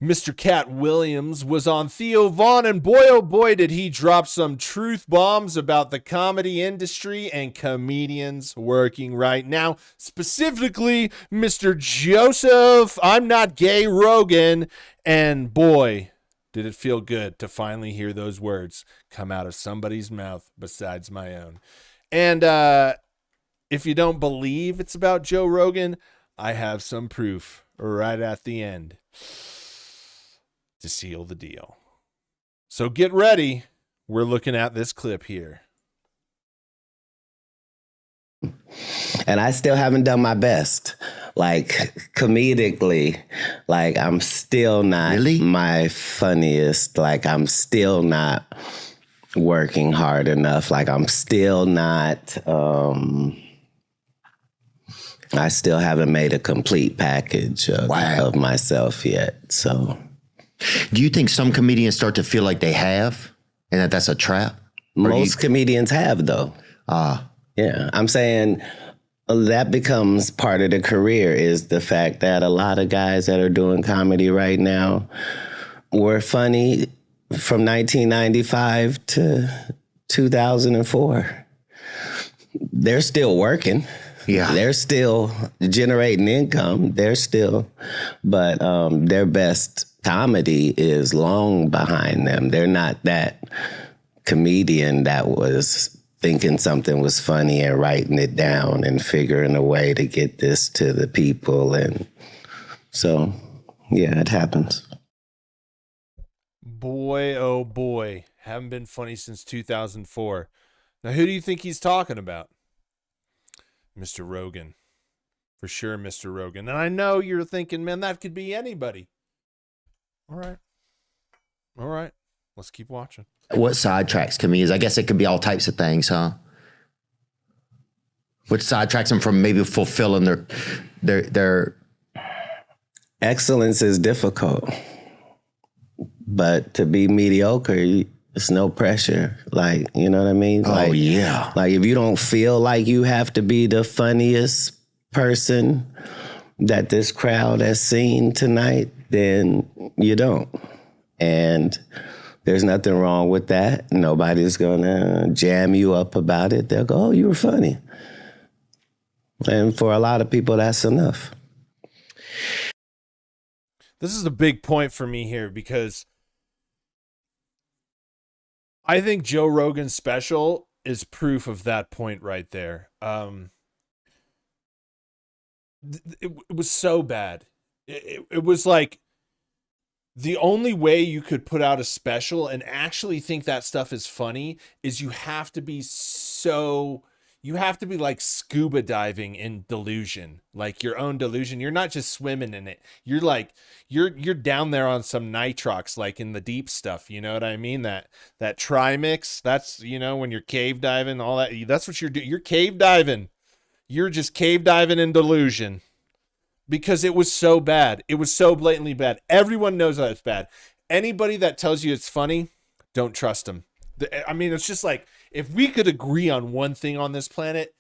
Mr. Katt Williams was on Theo Vaughn, and boy, oh boy, did he drop some truth bombs about the comedy industry and comedians working right now. Specifically, Mr. Joseph, I'm not gay, Rogan. And boy, did it feel good to finally hear those words come out of somebody's mouth besides my own. And if you don't believe it's about Joe Rogan, I have some proof right at the end to seal the deal. So get ready. We're looking at this clip here. And I still haven't done my best. Like, comedically, like, I'm still not my funniest. Like, I'm still not working hard enough. Like, I'm still not, I still haven't made a complete package of myself yet, so. Do you think some comedians start to feel like they have, and that's a trap? Most comedians have, though. Yeah, I'm saying that becomes part of the career, is the fact that a lot of guys that are doing comedy right now were funny from 1995 to 2004. They're still working. Yeah. They're still generating income. But their best comedy is long behind them. They're not that comedian that was thinking something was funny and writing it down and figuring a way to get this to the people. And so, yeah, it happens. Boy, oh boy, haven't been funny since 2004. Now, who do you think he's talking about? Mr. Rogan. For sure, Mr. Rogan. And I know you're thinking, man, that could be anybody. All right. Let's keep watching. What sidetracks comedians? I guess it could be all types of things, huh? What sidetracks them from maybe fulfilling their excellence is difficult, but to be mediocre, it's no pressure. Like, you know what I mean? Oh, yeah. Like, if you don't feel like you have to be the funniest person that this crowd has seen tonight, then you don't. And there's nothing wrong with that. Nobody's gonna jam you up about it. They'll go, oh, you were funny. And for a lot of people, that's enough. This is a big point for me here, because I think Joe Rogan's special is proof of that point right there. It was so bad. It was like, the only way you could put out a special and actually think that stuff is funny is you have to be like scuba diving in delusion, like your own delusion. You're not just swimming in it. You're like, you're down there on some nitrox, like in the deep stuff. You know what I mean? That trimix, that's, you know, when you're cave diving, all that, that's what you're doing. You're cave diving. You're just cave diving in delusion. Because it was so bad. It was so blatantly bad. Everyone knows that it's bad. Anybody that tells you it's funny, don't trust them. I mean, it's just like, if we could agree on one thing on this planet,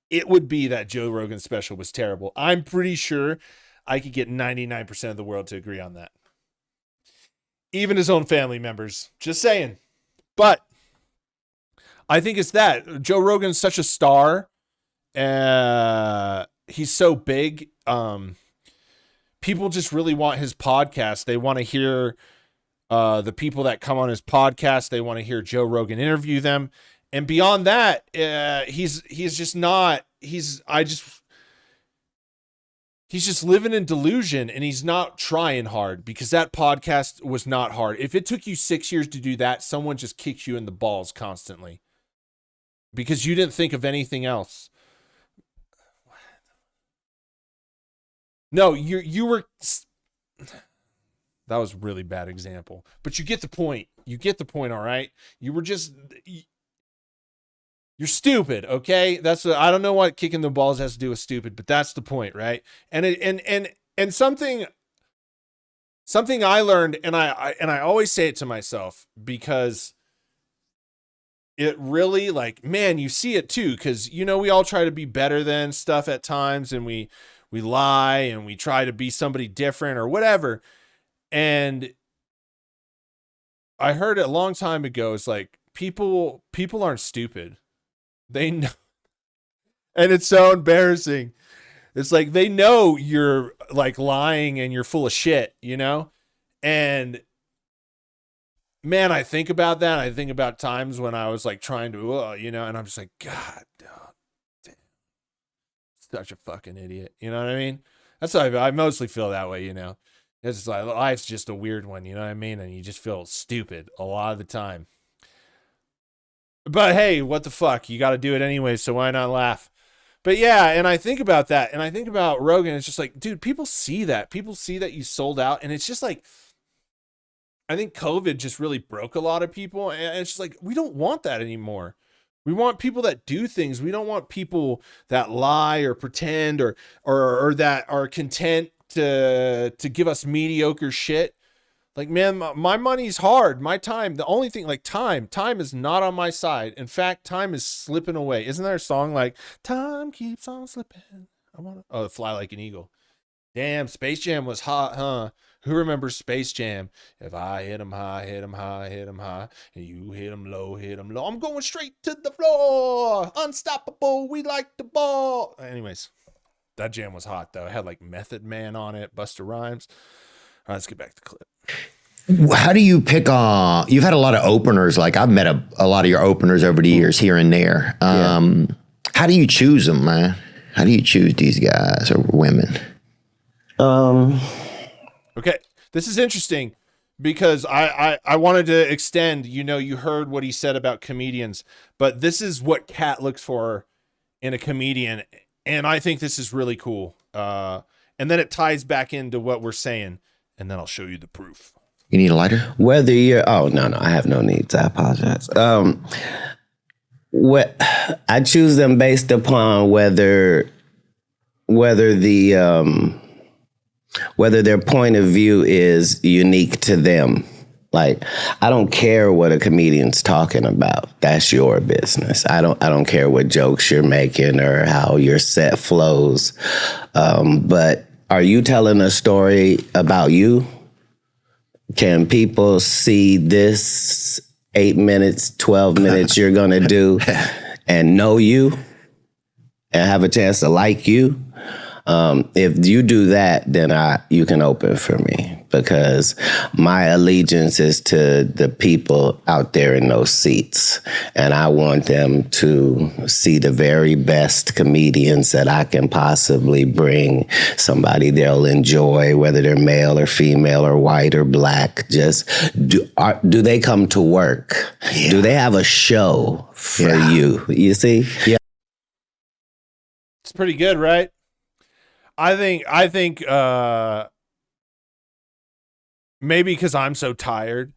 it would be that Joe Rogan special was terrible. I'm pretty sure I could get 99% of the world to agree on that. Even his own family members. Just saying. But I think it's that. Joe Rogan's such a star. He's so big. People just really want his podcast. They want to hear the people that come on his podcast. They want to hear Joe Rogan interview them. And beyond that, he's just living in delusion, and he's not trying hard, because that podcast was not hard. If it took you 6 years to do that, someone just kicks you in the balls constantly because you didn't think of anything else. No, you were. That was a really bad example, but you get the point. You get the point. All right. You were just. You're stupid. Okay. I don't know what kicking the balls has to do with stupid, but that's the point, right? And something I learned, and I always say it to myself, because it really, like, man, you see it too, because, you know, we all try to be better than stuff at times, and we lie and we try to be somebody different or whatever. And I heard it a long time ago. It's like people aren't stupid. They know, and it's so embarrassing. It's like they know you're like lying and you're full of shit, you know? And man, I think about that. I think about times when I was like trying to, you know, and I'm just like, God, oh, damn, such a fucking idiot. You know what I mean? That's how I mostly feel that way, you know? It's just like life's just a weird one, you know what I mean? And you just feel stupid a lot of the time. But hey, what the fuck? You got to do it anyway, so why not laugh? But yeah, and I think about that, and I think about Rogan. It's just like, dude, people see that. People see that you sold out, and it's just like, I think COVID just really broke a lot of people, and it's just like, we don't want that anymore. We want people that do things. We don't want people that lie or pretend or that are content to give us mediocre shit. Like, man, my money's hard. My time, the only thing, like time is not on my side. In fact, time is slipping away. Isn't there a song like time keeps on slipping? Fly like an eagle. Damn, Space Jam was hot, huh? Who remembers Space Jam? If I hit 'em high, hit 'em high, hit 'em high, and you hit 'em low, hit 'em low. I'm going straight to the floor. Unstoppable, we like the ball. Anyways, that jam was hot, though. It had like Method Man on it, Busta Rhymes. All right, let's get back to the clip. How do you pick you've had a lot of openers, like I've met a lot of your openers over the years here and there. How do you choose them, man? How do you choose these guys or women? Okay, this is interesting because I wanted to extend, you know, you heard what he said about comedians, but this is what Katt looks for in a comedian, and I think this is really cool. And then it ties back into what we're saying, and then I'll show you the proof. You need a lighter? Whether you're, oh, no, I have no needs. I apologize. What I choose them based upon whether their point of view is unique to them. Like, I don't care what a comedian's talking about. That's your business. I don't care what jokes you're making or how your set flows. But are you telling a story about you? Can people see this 8 minutes, 12 minutes you're going to do and know you and have a chance to like you? If you do that, then you can open for me, because my allegiance is to the people out there in those seats. And I want them to see the very best comedians that I can possibly bring, somebody they'll enjoy, whether they're male or female or white or black. Just do they come to work? Yeah. Do they have a show for you? You see? Yeah. It's pretty good, right? I think maybe because I'm so tired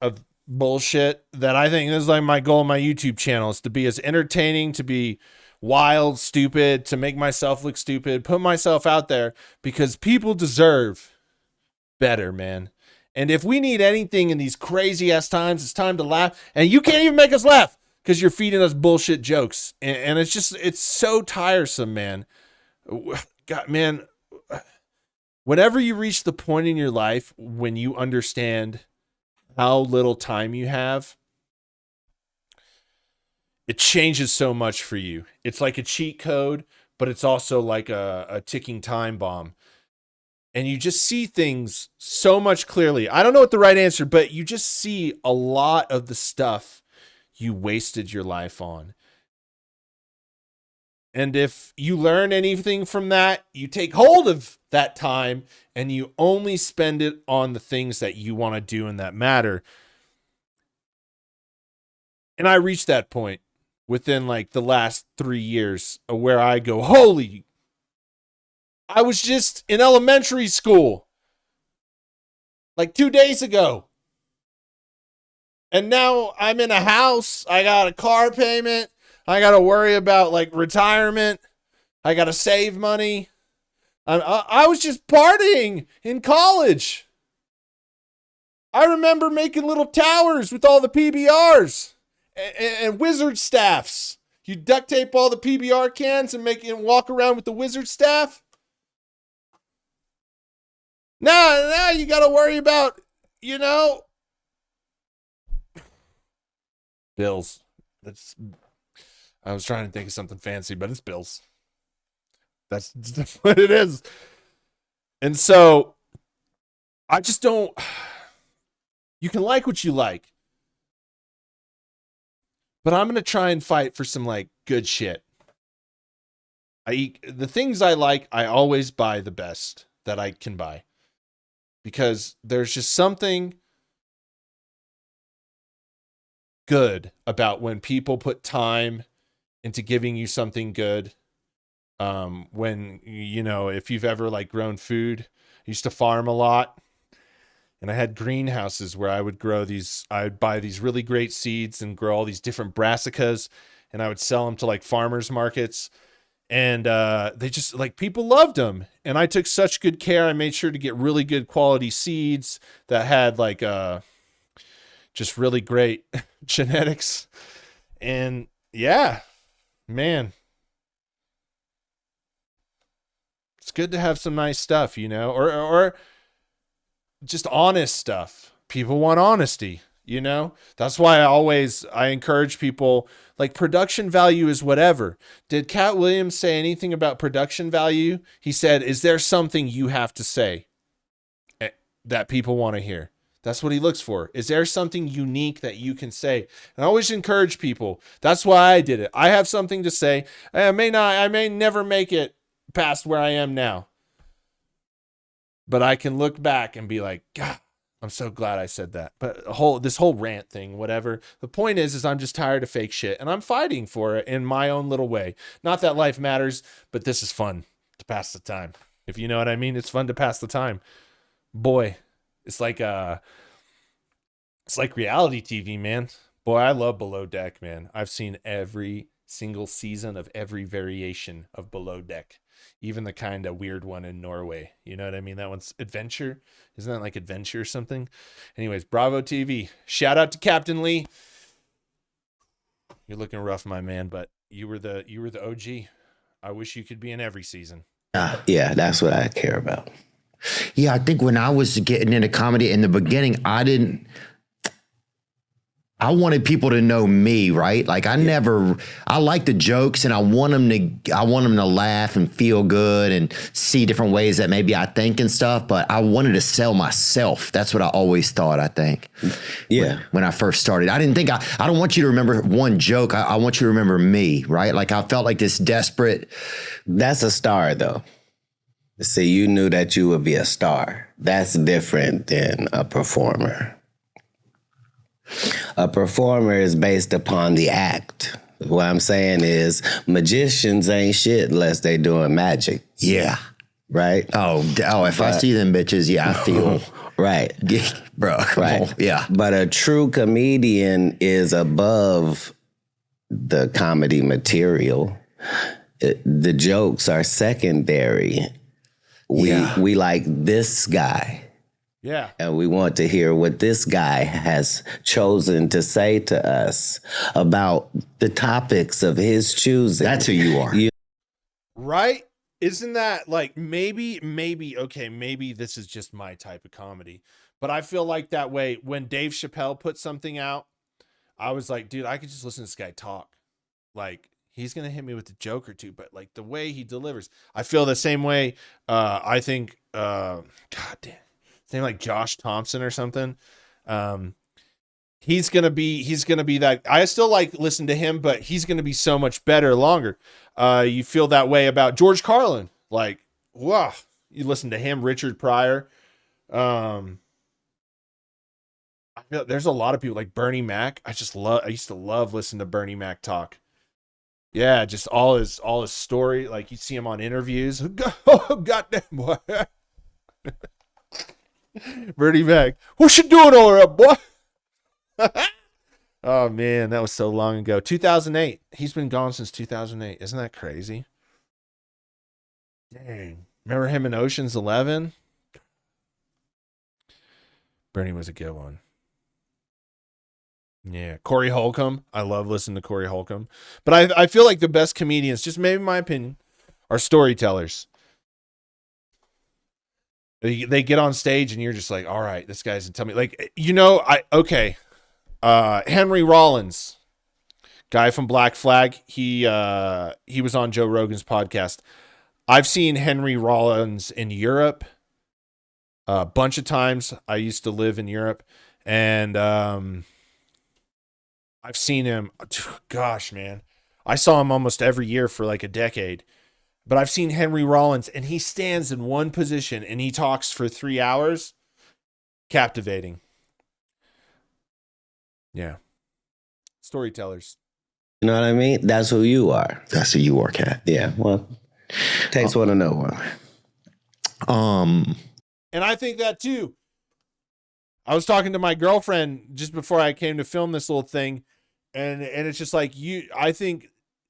of bullshit that I think this is like my goal on my YouTube channel is to be as entertaining, to be wild, stupid, to make myself look stupid, put myself out there, because people deserve better, man. And if we need anything in these crazy ass times, it's time to laugh. And you can't even make us laugh because you're feeding us bullshit jokes. And it's so tiresome, man. God, man, whenever you reach the point in your life when you understand how little time you have, it changes so much for you. It's like a cheat code, but it's also like a ticking time bomb. And you just see things so much clearly. I don't know what the right answer, but you just see a lot of the stuff you wasted your life on. And if you learn anything from that, you take hold of that time and you only spend it on the things that you want to do and that matter. And I reached that point within like the last 3 years where I go, holy, I was just in elementary school like 2 days ago. And now I'm in a house. I got a car payment. I got to worry about like retirement. I got to save money. I was just partying in college. I remember making little towers with all the PBRs and wizard staffs. You duct tape all the PBR cans and walk around with the wizard staff. Now you got to worry about, you know, bills. I was trying to think of something fancy, but it's bills. That's what it is. And so I just don't, you can like what you like, but I'm going to try and fight for some like good shit. I eat the things I like. I always buy the best that I can buy, because there's just something good about when people put time into giving you something good. When, you know, if you've ever like grown food, I used to farm a lot, and I had greenhouses where I would buy these really great seeds and grow all these different brassicas, and I would sell them to like farmers markets. And they just like, people loved them, and I took such good care. I made sure to get really good quality seeds that had like just really great genetics. And yeah, man, it's good to have some nice stuff, you know, or just honest stuff. People want honesty, you know. That's why I encourage people, like, production value is whatever. Did Katt Williams say anything about production value? He said, is there something you have to say that people want to hear? That's what he looks for. Is there something unique that you can say? And I always encourage people. That's why I did it. I have something to say. I may never make it past where I am now, but I can look back and be like, God, I'm so glad I said that. But this whole rant thing, whatever. The point is I'm just tired of fake shit, and I'm fighting for it in my own little way. Not that life matters, but this is fun to pass the time. If you know what I mean, it's fun to pass the time. Boy, it's like reality TV, man. Boy, I love Below Deck, man. I've seen every single season of every variation of Below Deck. Even the kind of weird one in Norway. You know what I mean? That one's Adventure. Isn't that like Adventure or something? Anyways, Bravo TV. Shout out to Captain Lee. You're looking rough, my man, but you were the OG. I wish you could be in every season. Yeah, that's what I care about. Yeah, I think when I was getting into comedy in the beginning, I wanted people to know me, right? Like I like the jokes, and I want them to laugh and feel good and see different ways that maybe I think and stuff, but I wanted to sell myself. That's what I always thought, I think. Yeah. When I first started, I didn't think I don't want you to remember one joke. I want you to remember me, right? Like I felt like this desperate. That's a star though. See, you knew that you would be a star. That's different than a performer. A performer is based upon the act. What I'm saying is magicians ain't shit unless they doing magic. Yeah. Right? If I see them bitches, yeah, I feel. Right. Bro, right. On. Yeah. But a true comedian is above the comedy material. The jokes are secondary. We like this guy. Yeah. And we want to hear what this guy has chosen to say to us about the topics of his choosing. That's who you are. Right? Isn't that like maybe this is just my type of comedy, but I feel like that way when Dave Chappelle put something out, I was like, dude, I could just listen to this guy talk. Like, he's going to hit me with a joke or two, but like the way he delivers, I feel the same way. I think, God damn. Name like Josh Thompson or something. He's gonna be that. I still like listen to him, but he's gonna be so much better longer. You feel that way about George Carlin. Like, wow, you listen to him, Richard Pryor. I feel there's a lot of people like Bernie Mac. I used to love listening to Bernie Mac talk. Yeah, just all his story. Like you see him on interviews. Oh, goddamn boy. Bernie Mac, what you doing over there, boy? Oh man, that was so long ago. 2008. He's been gone since 2008. Isn't that crazy? Dang. Remember him in Ocean's 11? Bernie was a good one. Yeah, Corey Holcomb. I love listening to Corey Holcomb. But I feel like the best comedians, just maybe my opinion, are storytellers. They get on stage and you're just like, all right, this guy's tell me, like, Henry Rollins, guy from Black Flag. He was on Joe Rogan's podcast. I've seen Henry Rollins in Europe a bunch of times. I used to live in Europe, and I've seen him. Gosh, man, I saw him almost every year for like a decade. But I've seen Henry Rollins, and he stands in one position and he talks for 3 hours. Captivating. Yeah. Storytellers. You know what I mean? That's who you are. That's who you are, Katt. Yeah. Well, takes one to know one. And I think that too. I was talking to my girlfriend just before I came to film this little thing, and it's just like, I think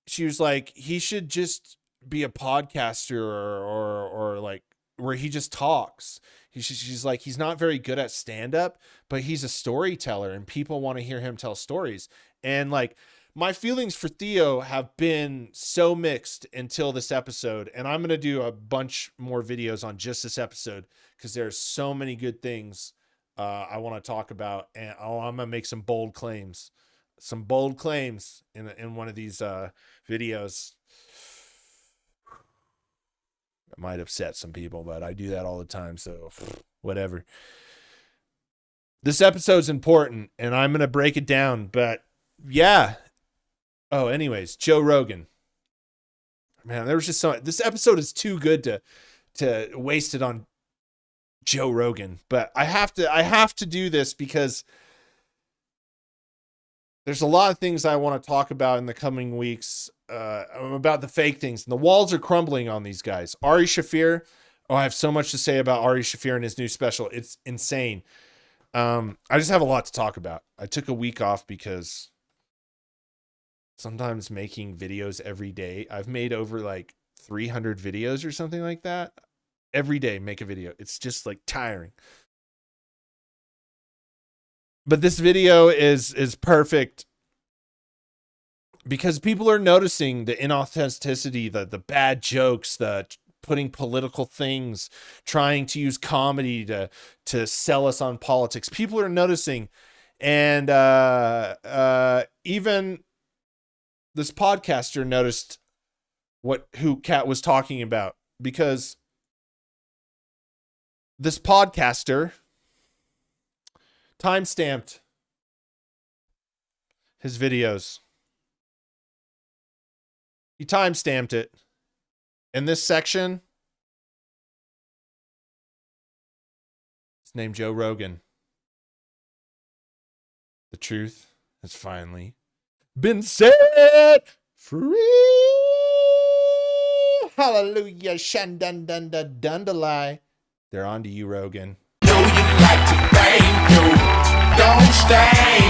she was like, he should just be a podcaster or like where he just talks. She's like, he's not very good at stand up, but he's a storyteller and people want to hear him tell stories. And like, my feelings for Theo have been so mixed until this episode. And I'm going to do a bunch more videos on just this episode because there's so many good things I want to talk about. And I'm going to make some bold claims in one of these videos. It might upset some people, but I do that all the time. So whatever. This episode's important and I'm going to break it down, but yeah. Oh, anyways, Joe Rogan. Man, there was just this episode is too good to waste it on Joe Rogan, but I have to do this because there's a lot of things I want to talk about in the coming weeks about the fake things. And the walls are crumbling on these guys. Ari Shaffir. Oh, I have so much to say about Ari Shaffir and his new special. It's insane. I just have a lot to talk about. I took a week off because sometimes making videos every day, I've made over like 300 videos or something like that. Every day, make a video. It's just like tiring. But this video is perfect because people are noticing the inauthenticity, the bad jokes, the putting political things, trying to use comedy to sell us on politics. People are noticing. And even this podcaster noticed who Katt was talking about, because this podcaster time-stamped his videos. He time-stamped it. In this section, it's named Joe Rogan. The truth has finally been set free. Hallelujah. Shandandandandandalai. They're on to you, Rogan. Know you like to bang, no, don't stay.